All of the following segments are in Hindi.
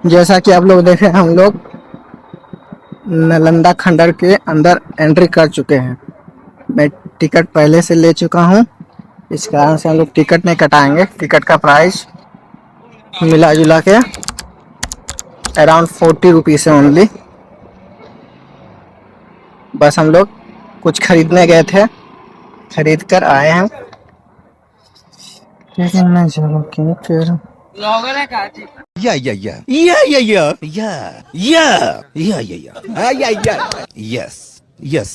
जैसा कि आप लोग देख रहे हैं, हम लोग नालंदा खंडर के अंदर एंट्री कर चुके हैं। मैं टिकट पहले से ले चुका हूं, इस कारण से हम लोग टिकट नहीं कटाएंगे। टिकट का प्राइस मिला जुला के अराउंड 40 रुपीज़ है ओनली। बस हम लोग कुछ खरीदने गए थे, खरीद कर आए हैं। फिर Yeah, yeah, yeah. Yeah, yeah, yeah. Yeah. Yeah. Yeah, yeah, yeah. Yeah, yeah. Yes. Yes.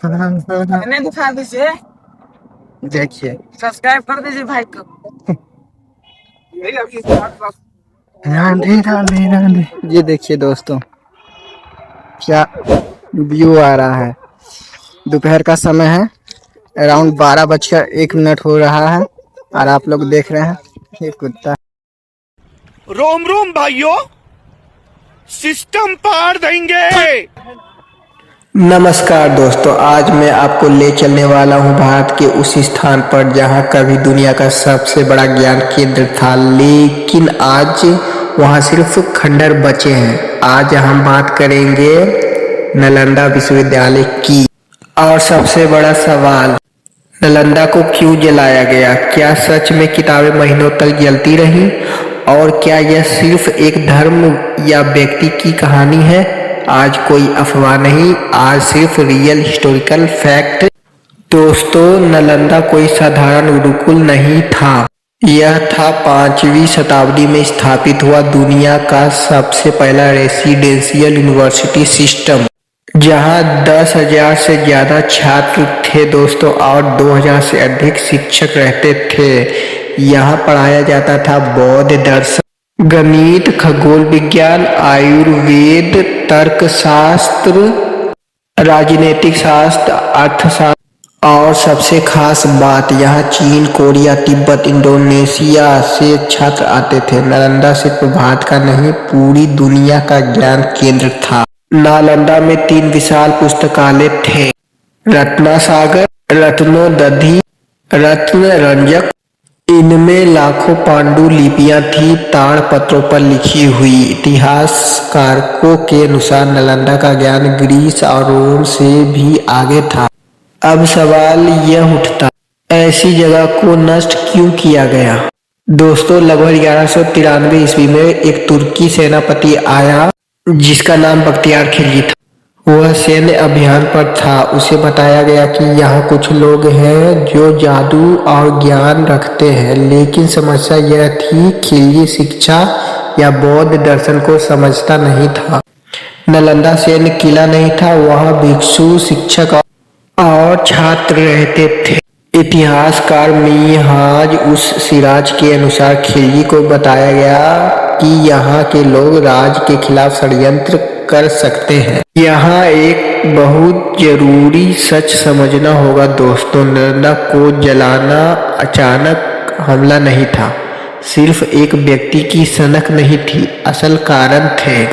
दिखा दीजिए, देखिए, सब्सक्राइब कर दीजिए भाई को। राधे राधे राधे। ये देखिए दोस्तों, क्या व्यू आ रहा है। दोपहर का समय है, अराउंड 12:01 हो रहा है और आप लोग देख रहे हैं ये कुत्ता। रोम रोम भाइयों, सिस्टम पार देंगे। नमस्कार दोस्तों, आज मैं आपको ले चलने वाला हूं भारत के उस स्थान पर जहां कभी दुनिया का सबसे बड़ा ज्ञान केंद्र था, लेकिन आज वहां सिर्फ खंडर बचे हैं। आज हम बात करेंगे नालंदा विश्वविद्यालय की। और सबसे बड़ा सवाल, नालंदा को क्यों जलाया गया? क्या सच में किताबें महीनों तक जलती रहीं? और क्या यह सिर्फ एक धर्म या व्यक्ति की कहानी है? आज कोई अफवाह नहीं, आज सिर्फ रियल हिस्टोरिकल फैक्ट। दोस्तों, नालंदा कोई साधारण गुरुकुल नहीं था। यह था 5वीं शताब्दी में स्थापित हुआ दुनिया का सबसे पहला रेसिडेंशियल यूनिवर्सिटी सिस्टम, जहां 10,000 से ज्यादा छात्र थे दोस्तों, और 2,000 से अधिक शिक्षक रहते थे। यहाँ पढ़ाया जाता था बौद्ध दर्शन, गणित, खगोल विज्ञान, आयुर्वेद, तर्कशास्त्र, राजनीतिक शास्त्र, अर्थशास्त्र, और सबसे खास बात, यहाँ चीन, कोरिया, तिब्बत, इंडोनेशिया से छात्र आते थे। नालंदा सिर्फ भारत का नहीं, पूरी दुनिया का ज्ञान केंद्र था। नालंदा में 3 विशाल पुस्तकालय थे, रत्नासागर, रत्नोदधि, रत्नरंजक। इनमें लाखों पांडुलिपियां थी, ताड़पत्रों पर लिखी हुई। इतिहासकारों के अनुसार नालंदा का ज्ञान ग्रीस और रोम से भी आगे था। अब सवाल यह उठता, ऐसी जगह को नष्ट क्यों किया गया? दोस्तों, लगभग 1193 ईस्वी में एक तुर्की सेनापति आया जिसका नाम बख्तियार खिलजी था। वह सैन्य अभियान पर था। उसे बताया गया कि यहाँ कुछ लोग हैं जो जादू और ज्ञान रखते हैं, लेकिन समस्या यह थी, खिलजी शिक्षा या बौद्ध दर्शन को समझता नहीं था। नालंदा सैन्य किला नहीं था, वहाँ भिक्षु, शिक्षक और छात्र रहते थे। इतिहासकार मिन्हाज उस सिराज के अनुसार खिलजी को बताया गया कि यहाँ के लोग राज के खिलाफ षड्यंत्र कर सकते हैं। यहाँ एक बहुत जरूरी सच समझना होगा दोस्तों, नालंदा को जलाना अचानक हमला नहीं था, सिर्फ एक व्यक्ति की सनक नहीं थी, असल कारण थे।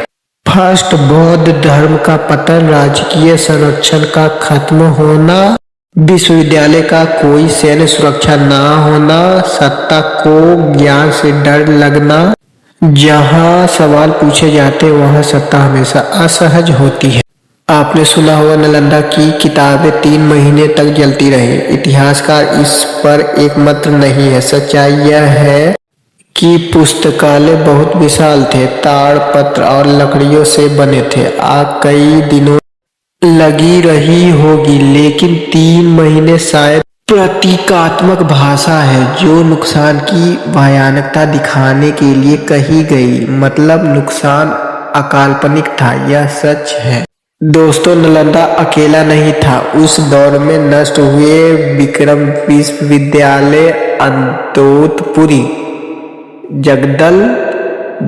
फर्स्ट, बौद्ध धर्म का पतन, राजकीय संरक्षण का खत्म होना, विश्वविद्यालय का कोई सैन्य सुरक्षा ना होना, सत्ता को ज्ञान से डर लगना। जहां सवाल पूछे जाते वहां सत्ता हमेशा असहज होती है। आपने सुना होगा नालंदा की किताबें 3 महीने तक जलती रही। इतिहासकार इस पर एकमत नहीं है। सच्चाई यह है कि पुस्तकालय बहुत विशाल थे, ताड़पत्र और लकड़ियों से बने थे। आग कई दिनों लगी रही होगी, लेकिन 3 महीने शायद प्रतीकात्मक भाषा है जो नुकसान की भयानकता दिखाने के लिए कही गई। मतलब नुकसान अकाल्पनिक था, यह सच है। दोस्तों, नालंदा अकेला नहीं था। उस दौर में नष्ट हुए विक्रम विश्वविद्यालय, अंतोतपुरी, जगदल,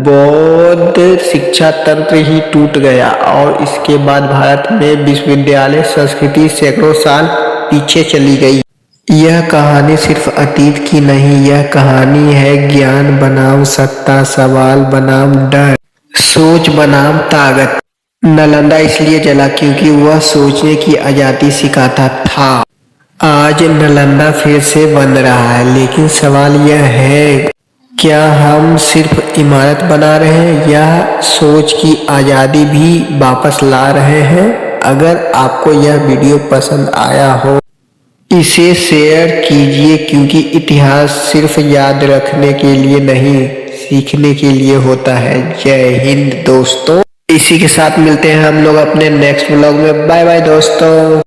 बौद्ध शिक्षा तंत्र ही टूट गया, और इसके बाद भारत में विश्वविद्यालय संस्कृति सैकड़ों साल पीछे चली गई। यह कहानी सिर्फ अतीत की नहीं, यह कहानी है ज्ञान बनाम सत्ता, सवाल बनाम डर, सोच बनाम ताकत। नालंदा इसलिए जला क्योंकि वह सोचने की आजादी सिखाता था। आज नालंदा फिर से बन रहा है, लेकिन सवाल यह है क्या हम सिर्फ इमारत बना रहे हैं या सोच की आज़ादी भी वापस ला रहे हैं। अगर आपको यह वीडियो पसंद आया हो इसे शेयर कीजिए, क्योंकि इतिहास सिर्फ याद रखने के लिए नहीं सीखने के लिए होता है। जय हिंद दोस्तों। इसी के साथ मिलते हैं हम लोग अपने नेक्स्ट व्लॉग में। बाय बाय दोस्तों।